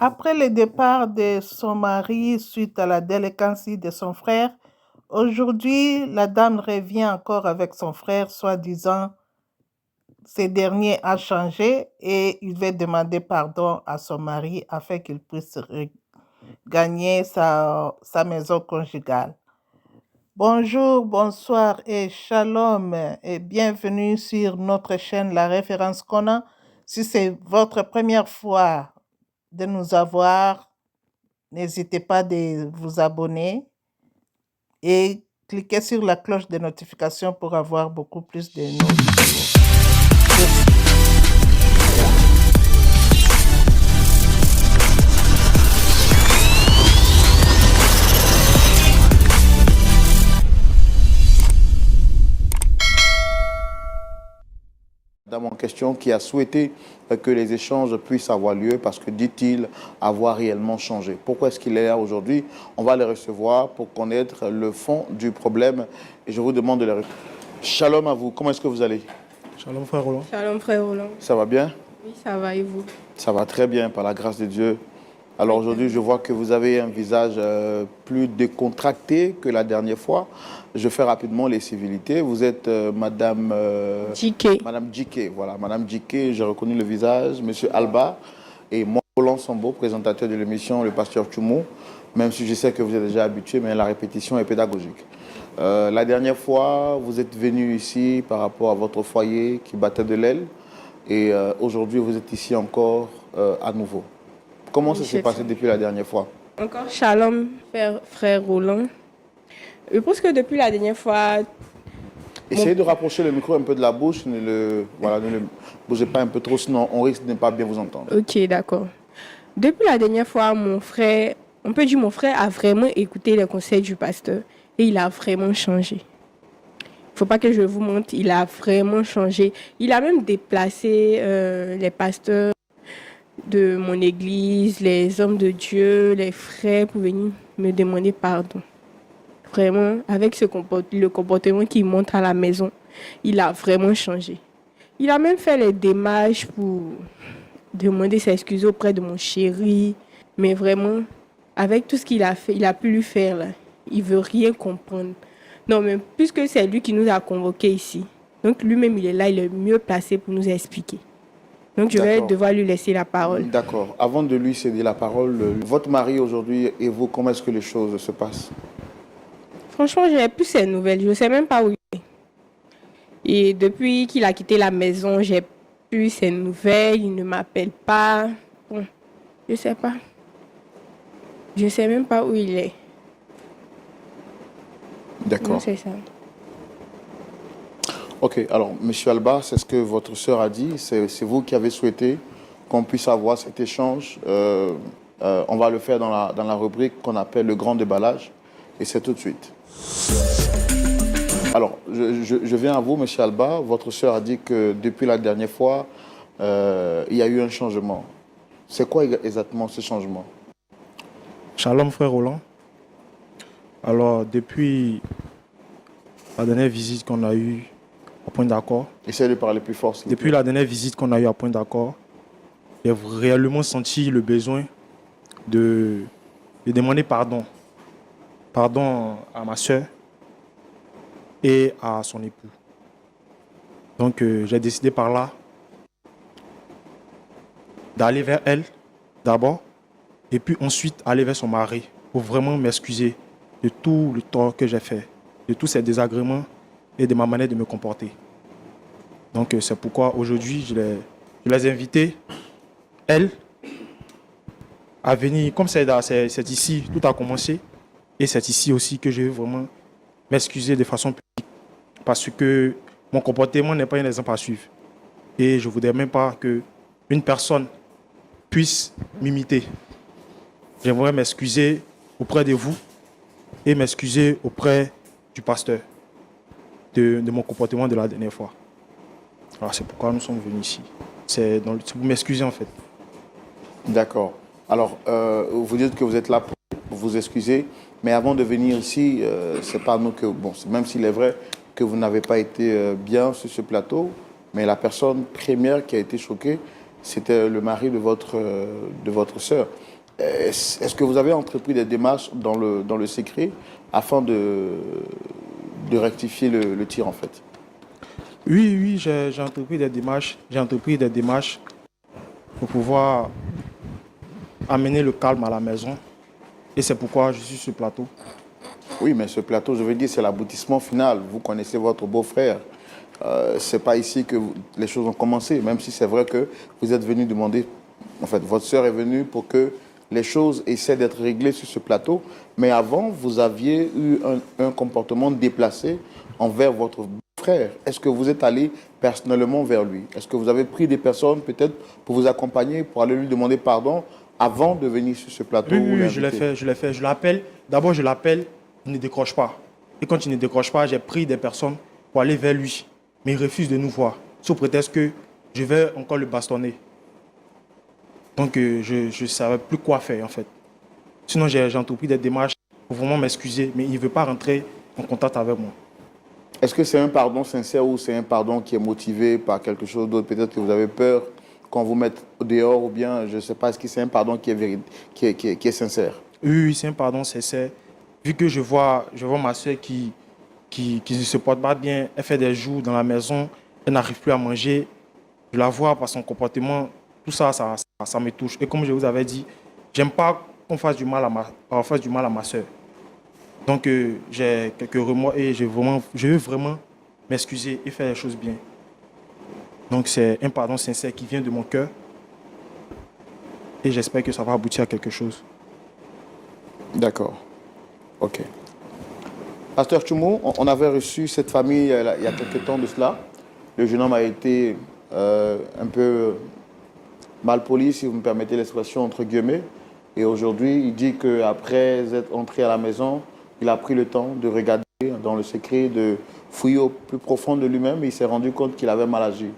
Après le départ de son mari suite à la délinquance de son frère, aujourd'hui, la dame revient encore avec son frère, soi-disant, ce dernier a changé et il va demander pardon à son mari afin qu'il puisse gagner sa maison conjugale. Bonjour, bonsoir et shalom et bienvenue sur notre chaîne La Référence Kona. Si c'est votre première fois de nous avoir, n'hésitez pas de vous abonner et cliquez sur la cloche de notification pour avoir beaucoup plus de nos vidéos. Dame en question qui a souhaité que les échanges puissent avoir lieu parce que, dit-il, avoir réellement changé. Pourquoi est-ce qu'il est là aujourd'hui? On va les recevoir pour connaître le fond du problème et je vous demande de les répondre. Shalom à vous, comment est-ce que vous allez? Shalom frère Roland. Shalom frère Roland. Ça va bien? Oui, ça va et vous? Ça va très bien par la grâce de Dieu. Alors aujourd'hui, je vois que vous avez un visage plus décontracté que la dernière fois. Je fais rapidement les civilités. Vous êtes Madame Djike. Madame Djike, voilà. Madame Djike, j'ai reconnu le visage. Monsieur Alba et moi, Roland Sambo, présentateur de l'émission Le Pasteur Tchoumou. Même si je sais que vous êtes déjà habitué, mais la répétition est pédagogique. La dernière fois, vous êtes venu ici par rapport à votre foyer qui battait de l'aile. Et aujourd'hui, vous êtes ici encore à nouveau. Comment ça s'est passé depuis la dernière fois? Encore shalom, frère Roland. Je pense que depuis la dernière fois... Essayez de rapprocher le micro un peu de la bouche. Ne le bougez pas un peu trop, sinon on risque de ne pas bien vous entendre. Ok, d'accord. Depuis la dernière fois, mon frère a vraiment écouté les conseils du pasteur. Et il a vraiment changé. Il ne faut pas que je vous montre, il a vraiment changé. Il a même déplacé les pasteurs de mon église, les hommes de Dieu, les frères pour venir me demander pardon. Vraiment, avec le comportement qu'il montre à la maison, il a vraiment changé. Il a même fait les démarches pour demander ses excuses auprès de mon chéri. Mais vraiment, avec tout ce qu'il a fait, il a pu lui faire là. Il veut rien comprendre. Non, mais puisque c'est lui qui nous a convoqués ici, donc lui-même il est là, il est mieux placé pour nous expliquer. Donc, je vais devoir lui laisser la parole. D'accord. Avant de lui céder la parole, votre mari aujourd'hui et vous, comment est-ce que les choses se passent? Franchement, je n'ai plus ses nouvelles. Je ne sais même pas où il est. Et depuis qu'il a quitté la maison, j'ai plus ses nouvelles. Il ne m'appelle pas. Bon, je ne sais pas. Je ne sais même pas où il est. D'accord. C'est ça. Ok, alors, Monsieur Alba, c'est ce que votre sœur a dit. C'est vous qui avez souhaité qu'on puisse avoir cet échange. On va le faire dans la rubrique qu'on appelle le grand déballage. Et c'est tout de suite. Alors, je viens à vous, Monsieur Alba. Votre sœur a dit que depuis la dernière fois, il y a eu un changement. C'est quoi exactement ce changement? Shalom frère Roland. Alors, depuis la dernière visite qu'on a eue à Point d'accord. Essayez de parler plus fort. Depuis la dernière visite qu'on a eue à Point d'accord, j'ai réellement senti le besoin de demander pardon. Pardon à ma soeur et à son époux. Donc, j'ai décidé par là d'aller vers elle d'abord et puis ensuite aller vers son mari pour vraiment m'excuser de tout le tort que j'ai fait, de tous ces désagréments et de ma manière de me comporter. Donc, c'est pourquoi aujourd'hui, je les ai invités, elles, à venir. Comme c'est ici, tout a commencé. Et c'est ici aussi que je veux vraiment m'excuser de façon publique. Parce que mon comportement n'est pas un exemple à suivre. Et je ne voudrais même pas qu'une personne puisse m'imiter. J'aimerais m'excuser auprès de vous et m'excuser auprès du pasteur de mon comportement de la dernière fois. Alors c'est pourquoi nous sommes venus ici. C'est pour m'excuser en fait. D'accord. Alors, vous dites que vous êtes là pour vous excuser, mais avant de venir ici, c'est pas nous que... Bon, même s'il est vrai que vous n'avez pas été bien sur ce plateau, mais la personne première qui a été choquée, c'était le mari de votre sœur. Est-ce que vous avez entrepris des démarches dans le secret afin de rectifier le tir en fait? Oui, j'ai entrepris des démarches. J'ai entrepris des démarches pour pouvoir amener le calme à la maison. Et c'est pourquoi je suis sur ce plateau. Oui, mais ce plateau, je veux dire, c'est l'aboutissement final. Vous connaissez votre beau-frère. Ce n'est pas ici que les choses ont commencé, même si c'est vrai que vous êtes venu demander, en fait, votre sœur est venue pour que les choses essaient d'être réglées sur ce plateau. Mais avant, vous aviez eu un comportement déplacé envers votre frère. Est-ce que vous êtes allé personnellement vers lui? Est-ce que vous avez pris des personnes peut-être pour vous accompagner, pour aller lui demander pardon avant de venir sur ce plateau? Oui, je l'ai fait. Je l'appelle. D'abord, je l'appelle, il ne décroche pas. Et quand il ne décroche pas, j'ai pris des personnes pour aller vers lui. Mais il refuse de nous voir, sous prétexte que je vais encore le bastonner. Donc, je ne savais plus quoi faire, en fait. Sinon, j'ai entrepris des démarches pour vraiment m'excuser, mais il ne veut pas rentrer en contact avec moi. Est-ce que c'est un pardon sincère ou c'est un pardon qui est motivé par quelque chose d'autre? Peut-être que vous avez peur qu'on vous mette dehors ou bien, je ne sais pas, est-ce que c'est un pardon qui est sincère? Oui, c'est un pardon sincère. Vu que je vois ma soeur qui ne se porte pas bien, elle fait des jours dans la maison, elle n'arrive plus à manger. Je la vois par son comportement, tout ça, ça me touche. Et comme je vous avais dit, j'aime pas qu'on fasse du mal à ma soeur. Donc j'ai quelques remords et je veux vraiment m'excuser et faire les choses bien. Donc c'est un pardon sincère qui vient de mon cœur et j'espère que ça va aboutir à quelque chose. D'accord. Ok. Pasteur Tchoumou, on avait reçu cette famille il y a quelques temps de cela. Le jeune homme a été un peu mal poli, si vous me permettez l'expression, entre guillemets. Et aujourd'hui, il dit qu'après être entré à la maison, il a pris le temps de regarder dans le secret, de fouiller au plus profond de lui-même et il s'est rendu compte qu'il avait mal agi.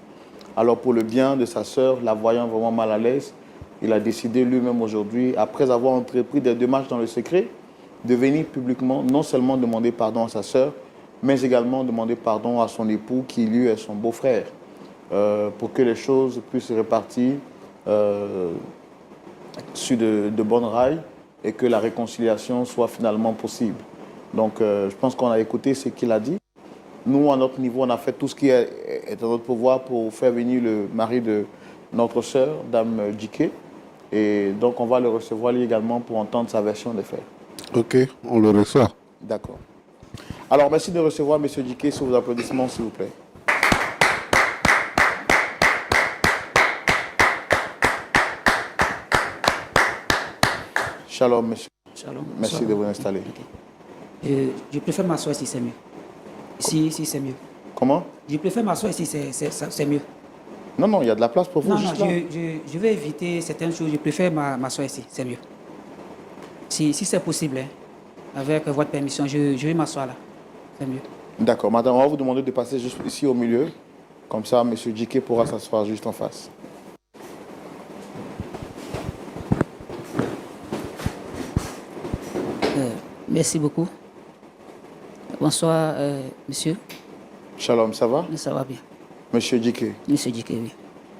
Alors pour le bien de sa sœur, la voyant vraiment mal à l'aise, il a décidé lui-même aujourd'hui, après avoir entrepris des démarches dans le secret, de venir publiquement non seulement demander pardon à sa sœur, mais également demander pardon à son époux qui lui est son beau-frère, pour que les choses puissent se répartir sur de bonnes rails et que la réconciliation soit finalement possible. Donc je pense qu'on a écouté ce qu'il a dit. Nous, à notre niveau, on a fait tout ce qui est à notre pouvoir pour faire venir le mari de notre sœur, Dame Djiké. Et donc, on va le recevoir lui également pour entendre sa version des faits. Ok, on le reçoit. D'accord. Alors, merci de recevoir M. Djiké sous vos applaudissements, s'il vous plaît. Shalom, monsieur. Shalom. Merci de vous installer. Je préfère m'asseoir si c'est mieux. Si c'est mieux. Comment? Je préfère m'asseoir si c'est mieux. Non, il y a de la place pour vous. Non, juste non, là. je vais éviter certaines choses. Je préfère m'asseoir ici, c'est mieux. Si c'est possible, hein, avec votre permission, je vais m'asseoir là. C'est mieux. D'accord, madame, on va vous demander de passer juste ici au milieu. Comme ça, M. Djiké pourra s'asseoir juste en face. Merci beaucoup. Bonsoir, monsieur. Shalom, ça va? Ça va bien. Monsieur Djiké, Monsieur Djiké, oui.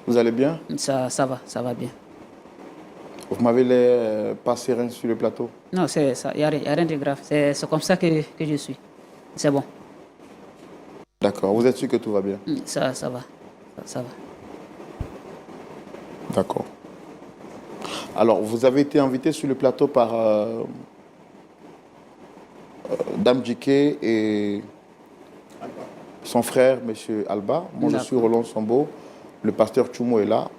vous allez bien? Ça va bien. Vous m'avez l'air pas serein sur le plateau. Non, il n'y a rien de grave. C'est comme ça que je suis. C'est bon. D'accord, vous êtes sûr que tout va bien? Ça va. Ça va. D'accord. Alors, vous avez été invité sur le plateau par Dame Djiké et son frère, M. Alba. Moi, je suis Roland Sambo. Le pasteur Tchoumou est là.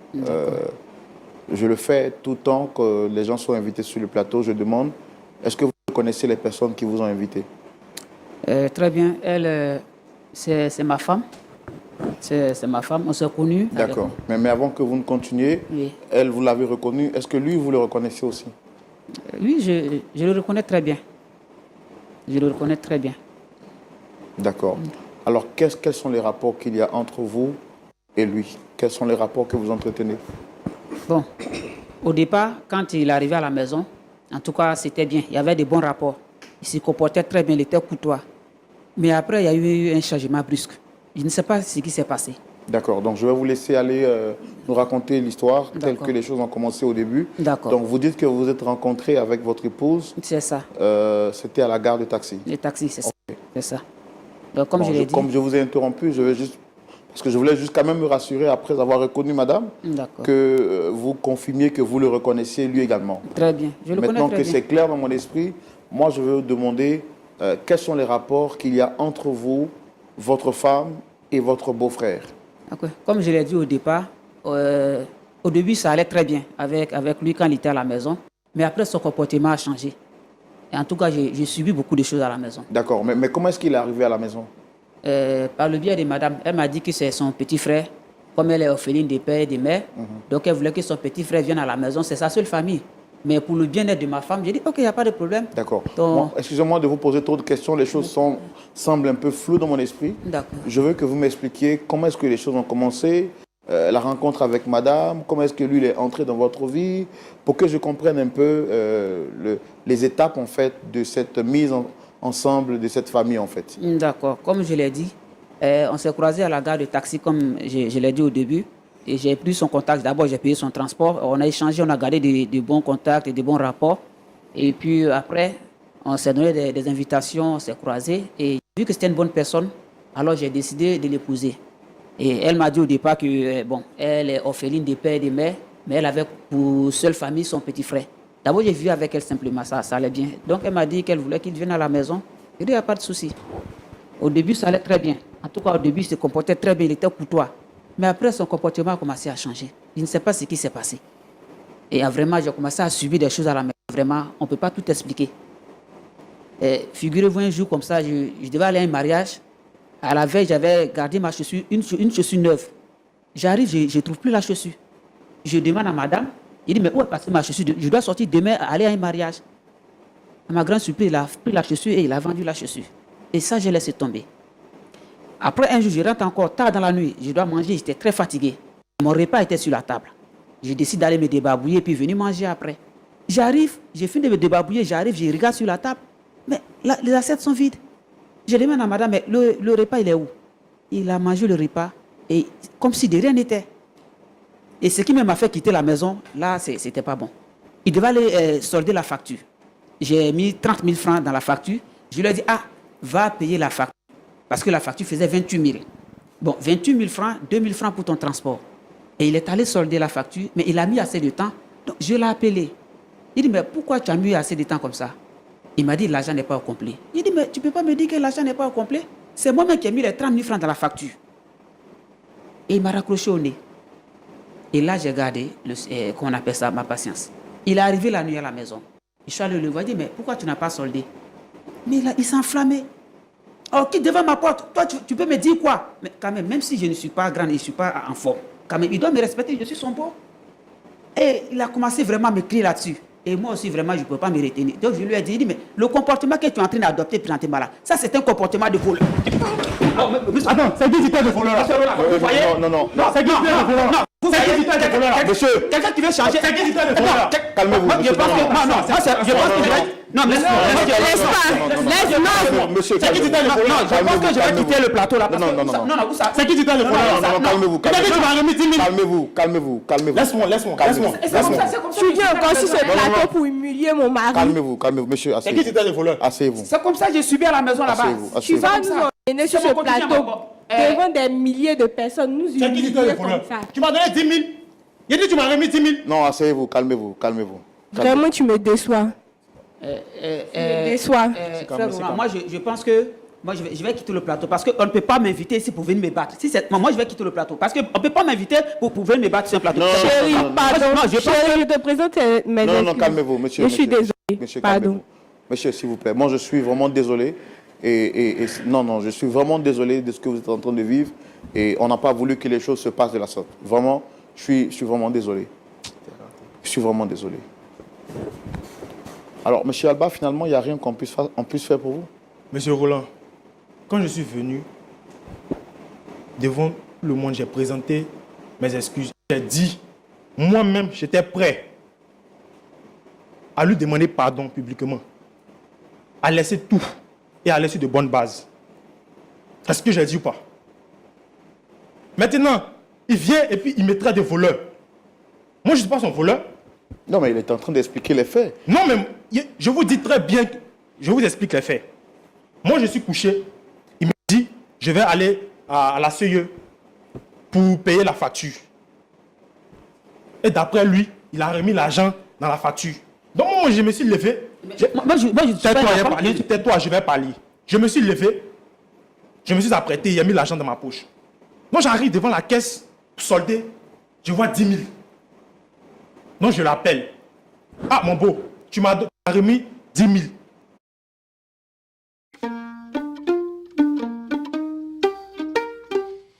Je le fais tout le temps que les gens sont invités sur le plateau. Je demande, est-ce que vous connaissez les personnes qui vous ont invité? Très bien. Elle, c'est ma femme. C'est ma femme. On s'est connus. D'accord. Mais avant que vous ne continuiez, Oui. elle, vous l'avez reconnu. Est-ce que lui, vous le reconnaissez aussi? Oui, je le reconnais très bien. Je le reconnais très bien. D'accord. Alors, quels sont les rapports qu'il y a entre vous et lui? Quels sont les rapports que vous entretenez? Bon, au départ, quand il arrivait à la maison, en tout cas, c'était bien. Il y avait de bons rapports. Il se comportait très bien, il était courtois. Mais après, il y a eu un changement brusque. Je ne sais pas ce qui s'est passé. D'accord, donc je vais vous laisser aller nous raconter l'histoire telle D'accord. que les choses ont commencé au début. D'accord. Donc vous dites que vous vous êtes rencontrés avec votre épouse, C'est ça. c'était à la gare de taxi. Les taxis, c'est ça. C'est ça. Donc, comme Bon, je l'ai dit. comme je vous ai interrompu, je vais juste... Parce que je voulais juste quand même me rassurer, après avoir reconnu madame, D'accord. que vous confirmiez que vous le reconnaissiez lui également. Très bien. Je le connais Maintenant très que bien. c'est clair dans mon esprit, moi je vais vous demander quels sont les rapports qu'il y a entre vous, votre femme et votre beau-frère. D'accord. Comme je l'ai dit au départ, au début, ça allait très bien avec lui quand il était à la maison. Mais après, son comportement a changé. Et en tout cas, j'ai subi beaucoup de choses à la maison. D'accord, mais comment est-ce qu'il est arrivé à la maison? Par le biais de madame, elle m'a dit que c'est son petit frère. Comme elle est orpheline de père et de mère, donc elle voulait que son petit frère vienne à la maison. C'est sa seule famille. Mais pour le bien-être de ma femme, j'ai dit, OK, il n'y a pas de problème. D'accord. Donc- Excusez-moi de vous poser trop de questions. Les choses semblent un peu floues dans mon esprit. D'accord. Je veux que vous m'expliquiez comment est-ce que les choses ont commencé, la rencontre avec madame, comment est-ce que lui il est entré dans votre vie, pour que je comprenne un peu les étapes en fait de cette mise ensemble de cette famille en fait. D'accord. Comme je l'ai dit, on s'est croisés à la gare de taxi, comme je l'ai dit au début. Et j'ai pris son contact. D'abord, j'ai payé son transport. On a échangé, on a gardé de bons contacts et de bons rapports. Et puis après, on s'est donné des invitations, on s'est croisés. Et vu que c'était une bonne personne, alors j'ai décidé de l'épouser. Et elle m'a dit au départ que, bon, elle est orpheline de père et de mère, mais elle avait pour seule famille son petit frère. D'abord, j'ai vu avec elle simplement, ça allait bien. Donc, elle m'a dit qu'elle voulait qu'il vienne à la maison. J'ai dit, il n'y a pas de souci. Au début, ça allait très bien. En tout cas, au début, il se comportait très bien, il était courtois. Mais après, son comportement a commencé à changer. Je ne sais pas ce qui s'est passé. Et vraiment, j'ai commencé à subir des choses à la maison. Vraiment, on ne peut pas tout expliquer. Figurez-vous, un jour comme ça, je devais aller à un mariage. À la veille, j'avais gardé ma chaussure, une chaussure neuve. J'arrive, je ne trouve plus la chaussure. Je demande à madame, il dit, mais où est passée ma chaussure? Je dois sortir demain, aller à un mariage. À ma grande surprise, il a pris la chaussure et il a vendu la chaussure. Et ça, j'ai laissé tomber. Après, un jour, je rentre encore tard dans la nuit. Je dois manger, j'étais très fatigué. Mon repas était sur la table. Je décide d'aller me débarbouiller puis venir manger après. J'arrive, j'ai fini de me débarbouiller, j'arrive, je regarde sur la table. Mais les assiettes sont vides. Je demande à madame, mais le repas, il est où? Il a mangé le repas et comme si de rien n'était. Et ce qui m'a fait quitter la maison, là, c'était pas bon. Il devait aller solder la facture. J'ai mis 30 000 francs dans la facture. Je lui ai dit, va payer la facture. Parce que la facture faisait 28 000. Bon, 28 000 francs, 2 000 francs pour ton transport. Et il est allé solder la facture, mais il a mis assez de temps. Donc, je l'ai appelé. Il dit, mais pourquoi tu as mis assez de temps comme ça? Il m'a dit, l'argent n'est pas au complet. Il dit, mais tu ne peux pas me dire que l'argent n'est pas au complet? C'est moi-même qui ai mis les 30 000 francs dans la facture. Et il m'a raccroché au nez. Et là, j'ai gardé, qu'on appelle ça, ma patience. Il est arrivé la nuit à la maison. Je suis allé le voir, il dit, mais pourquoi tu n'as pas soldé? Mais il s'est enflammé. Oh, qui devant ma porte? Toi, tu peux me dire quoi? Mais quand même si je ne suis pas grande, je ne suis pas en forme, quand même, il doit me respecter, je suis son beau. Et il a commencé vraiment à me crier là-dessus. Et moi aussi, vraiment, je ne peux pas me retenir. Donc, je lui ai dit, mais le comportement que tu es en train d'adopter présentement là, ça, c'est un comportement de voleur. Attends, c'est qui de voleur? Vous voyez? Non. C'est qui de voleur? Vous voyez? de voleur? Monsieur, Quelqu'un qui veut changer. C'est qui de voleur? calmez-vous. Je pense que. Non, je pense que je vais. Non, mais Monsieur, c'est qui dit le voleur? Je pense que je vais quitter le plateau là. Non. Où ça? C'est qui dit le voleur? Non, calmez-vous. Tu m'as dit que tu m'as remis 10 000. Calmez-vous. Laisse-moi. Tu viens encore sur ce plateau pour humilier mon mari. Calmez-vous, monsieur, C'est qui dit asseyez-vous. le voleur? Asseyez-vous. C'est comme ça que j'ai subi à la maison là-bas. Asseyez-vous. Tu vas nous emmener sur ce plateau devant des milliers de personnes, nous C'est qui dit le humilier comme voleur? ça. Tu m'as donné 10 000. Il dit tu m'as remis 10 000. Non, asseyez-vous, calmez-vous. Vraiment, tu me déçois. Tu me déçois. Frère Roland, moi je pense que je vais quitter le plateau parce qu'on ne peut pas m'inviter ici pour venir me battre. Moi je vais quitter le plateau parce qu'on ne peut pas m'inviter pour venir me battre sur un plateau. Non, Chérie, pardon. Non, je pense Chérie, je te présente mes Non, excuses. calmez-vous, monsieur. Je suis désolée. Monsieur, Pardon. calmez-vous. Monsieur, s'il vous plaît. Moi, je suis vraiment désolé. Non, je suis vraiment désolé de ce que vous êtes en train de vivre. Et on n'a pas voulu que les choses se passent de la sorte. Vraiment, je suis vraiment désolé. Je suis vraiment désolé. Alors, monsieur Alba, finalement, il n'y a rien qu'on puisse faire pour vous? Monsieur Roland, quand je suis venu devant le monde, j'ai présenté mes excuses. J'ai dit, moi-même, j'étais prêt à lui demander pardon publiquement, à laisser tout et à laisser de bonnes bases. Est-ce que j'ai dit ou pas? Maintenant, il vient et puis il me traite de voleur. Moi, je ne suis pas son voleur. Non, mais il est en train d'expliquer les faits. Non, mais je vous dis très bien, je vous explique les faits. Moi, je suis couché. Il me dit, je vais aller à la CE pour payer la facture. Et d'après lui, il a remis l'argent dans la facture. Donc, moi, je me suis levé. Tais-toi, je vais parler. Je me suis levé. Je me suis apprêté, il a mis l'argent dans ma poche. Moi, j'arrive devant la caisse, soldé. Je vois 10 000. Donc, je l'appelle. Ah, mon beau, tu m'as remis 10 000.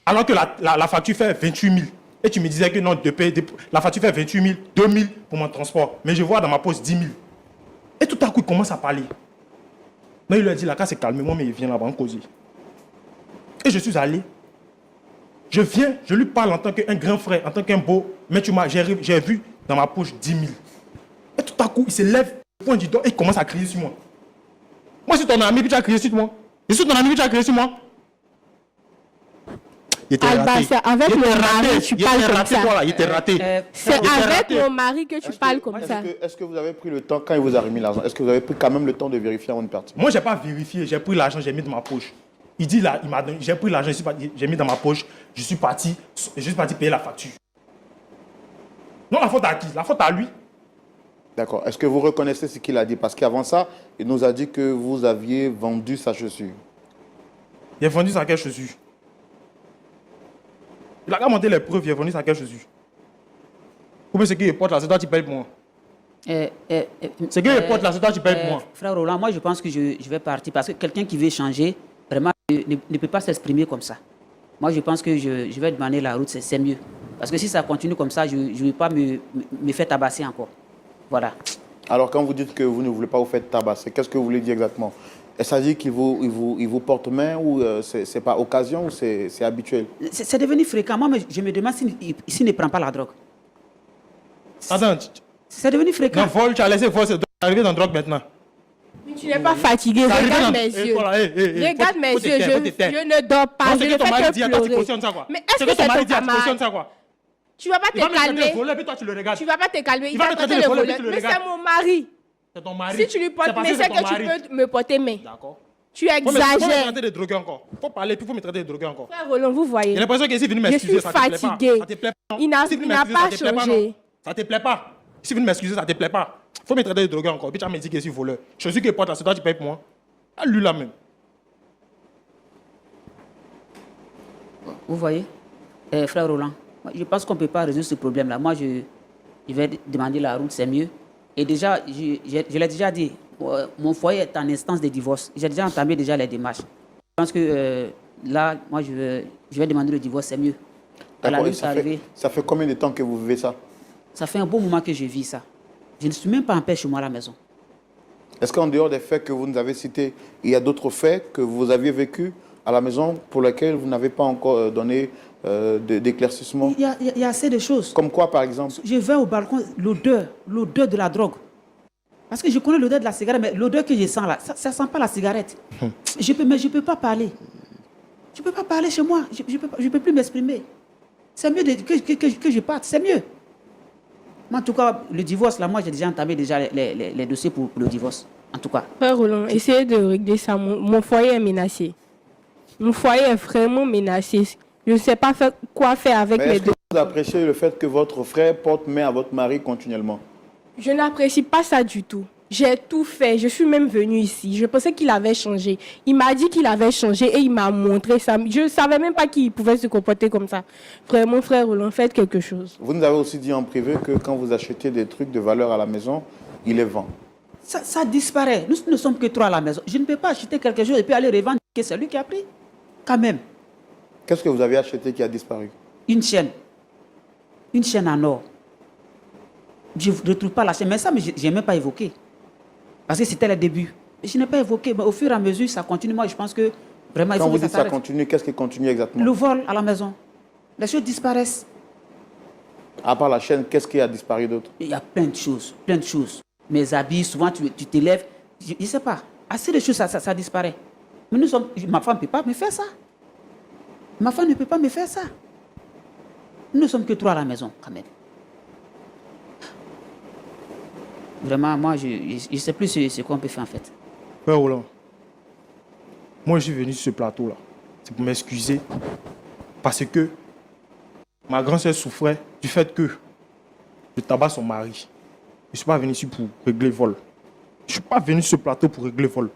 Alors que la facture fait 28 000. Et tu me disais que non, la facture fait 28 000, 2 000 pour mon transport. Mais je vois dans ma poche 10 000. Et tout à coup, il commence à parler. Mais il lui a dit, la case est calme, moi, mais il vient là-bas en causer. Et je suis allé. Je viens, je lui parle en tant qu'un grand frère, en tant qu'un beau. Mais j'ai vu dans ma poche 10 000. Et tout à coup, il se lève, pointe du doigt et il commence à crier sur moi. Moi, je suis ton ami, puis tu as crié sur moi. Je suis ton ami, puis tu as crié sur moi. Il était Alba, raté. c'est avec Il mon était mari raté. tu Il parles était comme raté, ça. toi, là. Il était raté. C'est Il était avec raté. mon mari que tu parles comme ça. Est-ce que vous avez pris le temps, quand il vous a remis l'argent, est-ce que vous avez pris quand même le temps de vérifier avant de partir? Moi, je n'ai pas vérifié. J'ai pris l'argent, j'ai mis dans ma poche. Il dit là, j'ai pris l'argent, j'ai mis dans ma poche. Je suis parti payer la facture. Non, la faute à qui? La faute à lui. D'accord. Est-ce que vous reconnaissez ce qu'il a dit? Parce qu'avant ça, il nous a dit que vous aviez vendu sa chaussure. Il a vendu sa quelle chaussure? Il a qu'à monter les preuves, il a vendu sa quelle chaussure? Combien c'est qu'il porte là? C'est toi qui payes pour moi. C'est qu'il porte là, c'est toi qui payes pour moi. Frère Roland, moi je pense que je vais partir parce que quelqu'un qui veut changer, vraiment, ne peut pas s'exprimer comme ça. Moi je pense que je vais demander la route, c'est mieux. Parce que si ça continue comme ça, je ne vais pas me faire tabasser encore. Voilà. Alors, quand vous dites que vous ne voulez pas vous faire tabasser, qu'est-ce que vous voulez dire exactement? Est-ce dire qu'il vous porte main ou c'est pas occasion ou c'est habituel? C'est devenu fréquent. Moi, je me demande s'il ne prend pas la drogue. Attends, C'est devenu fréquent. non, vol, tu as laissé vol, c'est arrivé dans la drogue maintenant. Mais tu n'es pas fatigué, regarde mes yeux. Regarde mes yeux, je ne dors pas, je ne fais que pleurer. Mais est-ce que c'est ton camarade? Tu vas pas te calmer. Tu vas pas te calmer. Il va te traiter de voleur. Mais c'est mon mari. C'est ton mari. Si tu lui portes main, c'est que tu peux me porter main. D'accord. Tu Faut me exagères. traiter de drogué encore. Faut parler, puis faut me traiter de drogué encore. Frère Roland, vous voyez. Il a l'impression qu'il est venu Je m'excuser, suis ça te plaît pas. fatiguée. Ça te plaît pas. Il n'a Si venu pas m'excuser, ça te plaît pas, changé. non? Ça te plaît pas. Si vous m'excuser, ça te plaît pas. Faut me traiter de drogué encore. Puis tu as me dit que je suis voleur. Je suis qui porte là, c'est toi qui payes pour moi. Ah, lui là même. Vous voyez, frère Roland, je pense qu'on ne peut pas résoudre ce problème-là. Moi, je vais demander la route, c'est mieux. Et déjà, je l'ai déjà dit, mon foyer est en instance de divorce. J'ai déjà entamé les démarches. Je pense que là, moi, je vais demander le divorce, c'est mieux. D'accord. Ça fait combien de temps que vous vivez ça? Ça fait un bon moment que je vis ça. Je ne suis même pas en paix chez moi à la maison. Est-ce qu'en dehors des faits que vous nous avez cités, il y a d'autres faits que vous aviez vécus à la maison pour lesquels vous n'avez pas encore donné d'éclaircissement? Il y a assez de choses. Comme quoi, par exemple? Je vais au balcon, l'odeur de la drogue. Parce que je connais l'odeur de la cigarette, mais l'odeur que je sens là, ça ne sent pas la cigarette. Mais je ne peux pas parler. Je ne peux pas parler chez moi. Je ne peux plus m'exprimer. C'est mieux que je parte, c'est mieux. Moi, en tout cas, le divorce, là, moi, j'ai déjà entamé les dossiers pour le divorce. En tout cas. Frère Roland, essayez de régler ça. Mon foyer est menacé. Mon foyer est vraiment menacé. Je ne sais pas quoi faire avec mes Est-ce que deux. vous appréciez le fait que votre frère porte main à votre mari continuellement? Je n'apprécie pas ça du tout. J'ai tout fait. Je suis même venue ici. Je pensais qu'il avait changé. Il m'a dit qu'il avait changé et il m'a montré ça. Je ne savais même pas qu'il pouvait se comporter comme ça. Vraiment, frère Roland, faites quelque chose. Vous nous avez aussi dit en privé que quand vous achetez des trucs de valeur à la maison, il les vend. Ça disparaît. Nous ne sommes que trois à la maison. Je ne peux pas acheter quelque chose et puis aller revendre que c'est lui qui a pris. Quand même. Qu'est-ce que vous avez acheté qui a disparu? Une chaîne. Une chaîne en or. Je ne retrouve pas la chaîne. Mais ça, je n'ai même pas évoqué. Parce que c'était le début. Je n'ai pas évoqué. Mais au fur et à mesure, ça continue. Moi, je pense que vraiment, il faut Quand vous que ça dites ça s'arrête. continue, qu'est-ce qui continue exactement? Le vol à la maison. Les choses disparaissent. À part la chaîne, qu'est-ce qui a disparu d'autre? Il y a plein de choses. Plein de choses. Mes habits, souvent, tu te lèves. Je ne sais pas. Assez de choses, ça disparaît. Mais ma femme ne peut pas me faire ça. Ma femme ne peut pas me faire ça. Nous ne sommes que 3 à la maison, quand même. Vraiment, moi, je ne sais plus ce qu'on peut faire, en fait. Frère Roland, moi je suis venu sur ce plateau-là. C'est pour m'excuser. Parce que ma grande sœur souffrait du fait que je tabasse son mari. Je ne suis pas venu ici pour régler le vol. Je ne suis pas venu sur ce plateau pour régler le vol.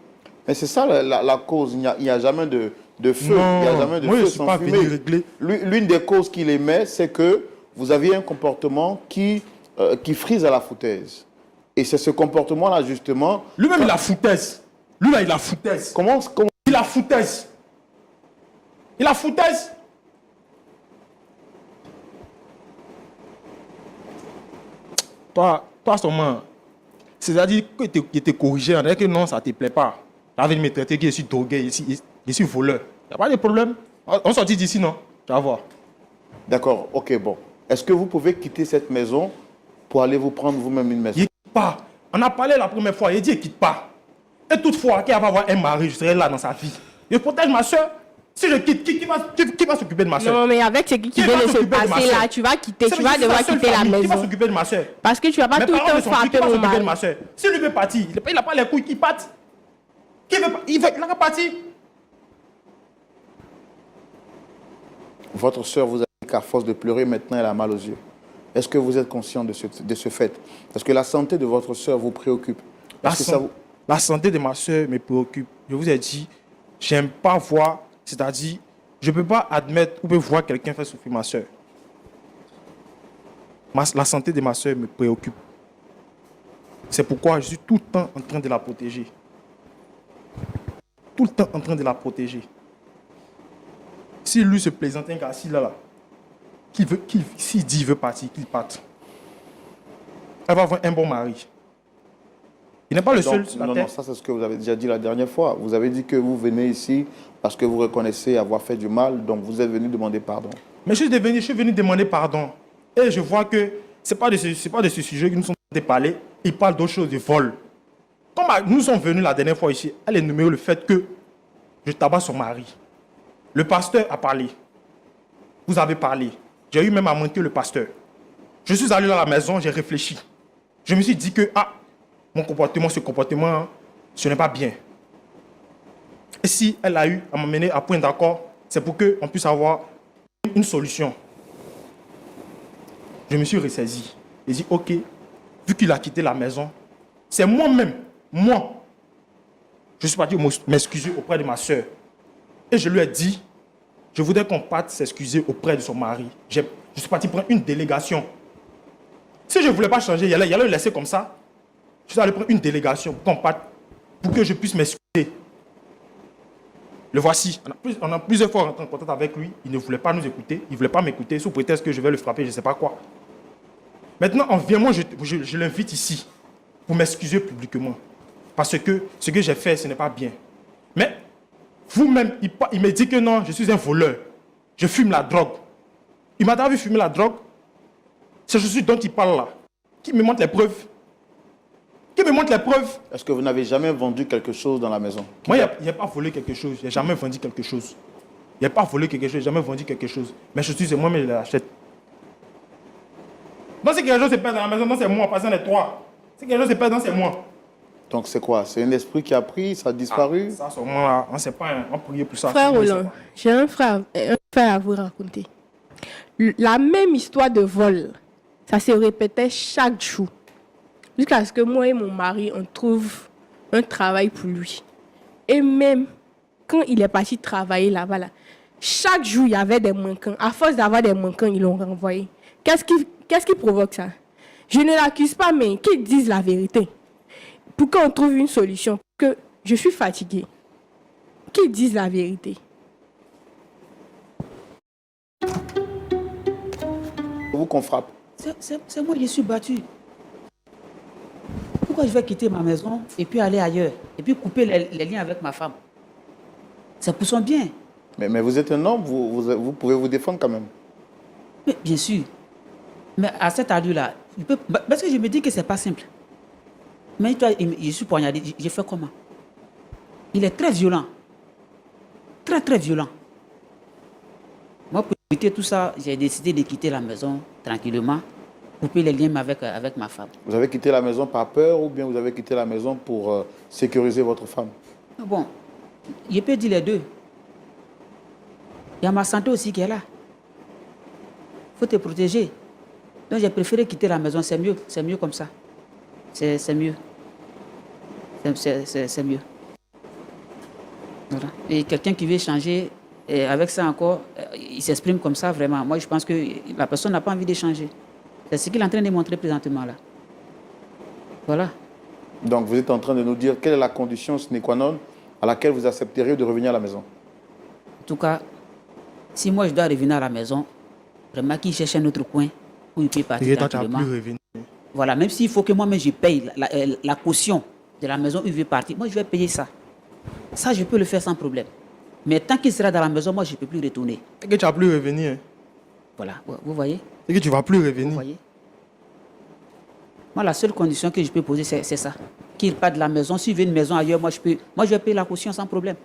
Mais c'est ça la cause. Il n'y a jamais de feu. Non, Il n'y a jamais de moi, feu je ne suis sans pas fumée. venu régler. L'une des causes qu'il émet, c'est que vous aviez un comportement qui frise à la foutaise. Et c'est ce comportement-là, justement... Lui-même, il a foutaise. Lui-là, il a foutaise. Comment Il a foutaise. Il a foutaise. Toi seulement, c'est-à-dire que tu étais corrigé, on dirait que non, ça ne te plaît pas. Tu avais me traiter que je suis drogué, je suis voleur. Il n'y a pas de problème. On sortit d'ici, non? Tu vas voir. D'accord, ok, bon. Est-ce que vous pouvez quitter cette maison pour aller vous prendre vous-même une maison? Il ne quitte pas. On a parlé la première fois, il dit qu'il ne quitte pas. Et toutefois, qu'il va avoir un mari, je serai là dans sa vie. Je protège ma soeur. Si je quitte, qui va s'occuper de ma soeur? Non, mais avec ce qui vient de se passer là, tu vas quitter, tu vas devoir quitter la Qui va maison. s'occuper de ma soeur? Parce que tu vas pas tout le temps frapper Qui va mon s'occuper de mari. ma soeur? Si lui veut partir, il n'a pas les couilles qui partent. Il va partir. Votre soeur vous a dit qu'à force de pleurer, maintenant elle a mal aux yeux. Est-ce que vous êtes conscient de ce fait? Est-ce que la santé de votre soeur vous préoccupe? La santé de ma soeur me préoccupe. Je vous ai dit, j'aime pas voir, c'est-à-dire, je ne peux pas admettre ou peut voir quelqu'un faire souffrir ma soeur. La santé de ma soeur me préoccupe. C'est pourquoi je suis tout le temps en train de la protéger. Tout le temps en train de la protéger. Si lui se plaisante un gars assis là, s'il dit qu'il veut partir, qu'il parte. Elle va avoir un bon mari. Il n'est pas le seul sur la terre. Non, ça c'est ce que vous avez déjà dit la dernière fois. Vous avez dit que vous venez ici parce que vous reconnaissez avoir fait du mal, donc vous êtes venu demander pardon. Mais je suis venu demander pardon. Et je vois que ce n'est pas de ce sujet que nous sommes en train de parler. Il parle d'autre chose, de vol. Comme nous sommes venus la dernière fois ici, elle énumère le fait que je tabasse son mari. Le pasteur a parlé. Vous avez parlé. J'ai eu même à monter le pasteur. Je suis allé dans la maison, j'ai réfléchi. Je me suis dit que, ce comportement, ce n'est pas bien. Et si elle a eu à m'amener à point d'accord, c'est pour qu'on puisse avoir une solution. Je me suis ressaisi. J'ai dit, ok, vu qu'il a quitté la maison, c'est moi-même, je suis parti m'excuser auprès de ma soeur. Et je lui ai dit, je voudrais qu'on parte s'excuser auprès de son mari. Je suis parti prendre une délégation. Si je ne voulais pas changer, il allait le laisser comme ça. Je suis allé prendre une délégation pour qu'on parte, pour que je puisse m'excuser. Le voici. On a plusieurs fois rentré en contact avec lui. Il ne voulait pas nous écouter. Il ne voulait pas m'écouter sous prétexte que je vais le frapper, je ne sais pas quoi. Maintenant, moi, je l'invite ici pour m'excuser publiquement. Parce que ce que j'ai fait, ce n'est pas bien. Mais vous-même, il me dit que non, je suis un voleur. Je fume la drogue. Il m'a déjà vu fumer la drogue. C'est Jésus dont il parle là. Qui me montre les preuves? Qui me montre les preuves? Est-ce que vous n'avez jamais vendu quelque chose dans la maison? Moi, il n'y a pas volé quelque chose. Je n'ai jamais vendu quelque chose. Il n'y a pas volé quelque chose, je n'ai jamais vendu quelque chose. Mais je suis, c'est moi-même qui l'achète. Donc, si quelque chose se perd dans la maison, c'est moi, pas les trois. Si quelque chose se perd, c'est moi. Donc c'est quoi? C'est un esprit qui a pris, ça a disparu? Ça, c'est moi là. On ne sait pas, on priait pour ça. Frère Roland, j'ai un frère à vous raconter. La même histoire de vol, ça se répétait chaque jour. Jusqu'à ce que moi et mon mari, on trouve un travail pour lui. Et même quand il est parti travailler là-bas, là, chaque jour, il y avait des manquants. À force d'avoir des manquants, ils l'ont renvoyé. Qu'est-ce qui provoque ça? Je ne l'accuse pas, mais qu'ils disent la vérité. Pour qu'on trouve une solution, que je suis fatiguée. Qu'ils disent la vérité. Vous qu'on frappe? C'est moi qui suis battu. Pourquoi je vais quitter ma maison et puis aller ailleurs? Et puis couper les liens avec ma femme? C'est pour son bien. Mais vous êtes un homme, vous pouvez vous défendre quand même. Mais bien sûr. Mais à cet âge-là, parce que je me dis que c'est pas simple. Mais toi, je suis poignardé, j'ai fait comment? Il est très violent. Très, très violent. Moi, éviter tout ça, j'ai décidé de quitter la maison tranquillement, couper les liens avec ma femme. Vous avez quitté la maison par peur ou bien vous avez quitté la maison pour sécuriser votre femme? Bon, je peux dire les deux. Il y a ma santé aussi qui est là. Il faut te protéger. Donc j'ai préféré quitter la maison, c'est mieux comme ça. C'est mieux. C'est mieux. Voilà. Et quelqu'un qui veut changer, et avec ça encore, il s'exprime comme ça vraiment. Moi, je pense que la personne n'a pas envie de changer. C'est ce qu'il est en train de montrer présentement là. Voilà. Donc vous êtes en train de nous dire quelle est la condition sine qua non à laquelle vous accepteriez de revenir à la maison? En tout cas, si moi je dois revenir à la maison, vraiment qu'il cherche un autre coin où il peut partir Et toi, tu n'as tranquillement. plus revenir. Voilà, même s'il faut que moi-même je paye la caution de la maison où il veut partir, moi je vais payer ça. Ça, je peux le faire sans problème. Mais tant qu'il sera dans la maison, moi je ne peux plus retourner. Et que tu n'as plus revenir. Voilà, vous voyez? Et que tu ne vas plus Vous revenir. voyez? Moi, la seule condition que je peux poser, c'est ça. Qu'il parte de la maison. S'il veut une maison ailleurs, moi je vais payer la caution sans problème.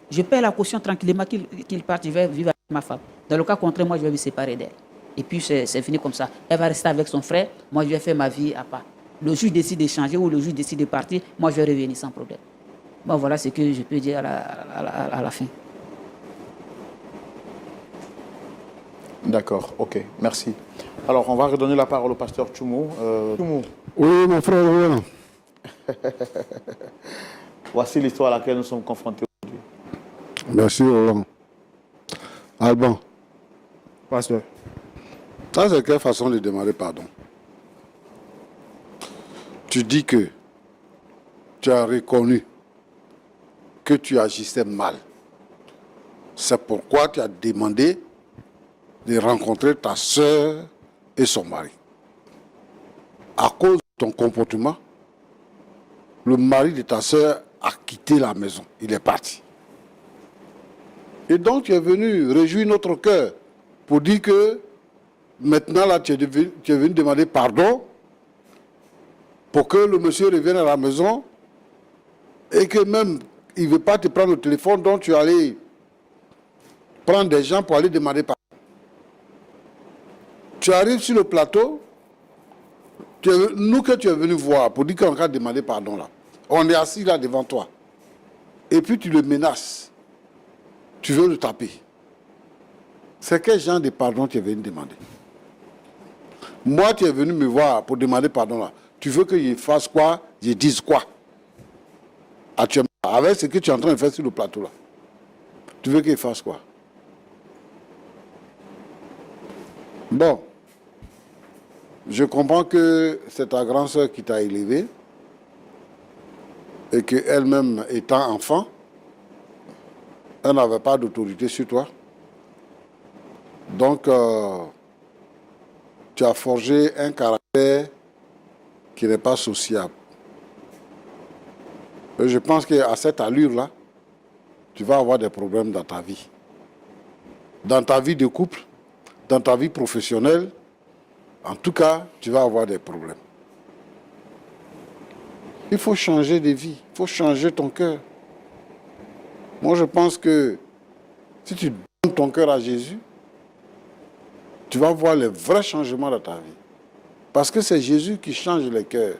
Je paye la caution tranquillement qu'il parte, je vais vivre avec ma femme. Dans le cas contraire, moi je vais me séparer d'elle. Et puis c'est fini comme ça. Elle va rester avec son frère, moi je vais faire ma vie à part. Le juge décide de changer ou le juge décide de partir, moi je vais revenir sans problème. Bon, voilà ce que je peux dire à la fin. D'accord, ok, merci. Alors, on va redonner la parole au pasteur Tchoumou. Tchoumou, Oui, mon frère, oui. voici l'histoire à laquelle nous sommes confrontés aujourd'hui. Merci, Roland. Alban, Pasteur. ça c'est quelle façon de demander pardon? Tu dis que tu as reconnu que tu agissais mal. C'est pourquoi tu as demandé de rencontrer ta soeur et son mari. À cause de ton comportement, le mari de ta soeur a quitté la maison. Il est parti. Et donc tu es venu réjouir notre cœur pour dire que maintenant là tu es venu demander pardon pour que le monsieur revienne à la maison et que même il ne veut pas te prendre le téléphone, donc tu es allé prendre des gens pour aller demander pardon. Tu arrives sur le plateau, nous que tu es venu voir pour dire qu'on va demander pardon là. On est assis là devant toi. Et puis tu le menaces. Tu veux le taper. C'est quel genre de pardon tu es venu demander? Moi, tu es venu me voir pour demander pardon là. Tu veux que je fasse quoi? Je dise quoi? Actuellement, avec ce que tu es en train de faire sur le plateau là. Tu veux que je fasse quoi? Bon. Je comprends que c'est ta grande soeur qui t'a élevé et qu'elle-même étant enfant, elle n'avait pas d'autorité sur toi. Donc, tu as forgé un caractère qui n'est pas sociable. Et je pense qu'à cette allure-là, tu vas avoir des problèmes dans ta vie. Dans ta vie de couple, dans ta vie professionnelle, en tout cas, tu vas avoir des problèmes. Il faut changer de vie, il faut changer ton cœur. Moi, je pense que si tu donnes ton cœur à Jésus, tu vas voir les vrais changements dans ta vie. Parce que c'est Jésus qui change les cœurs.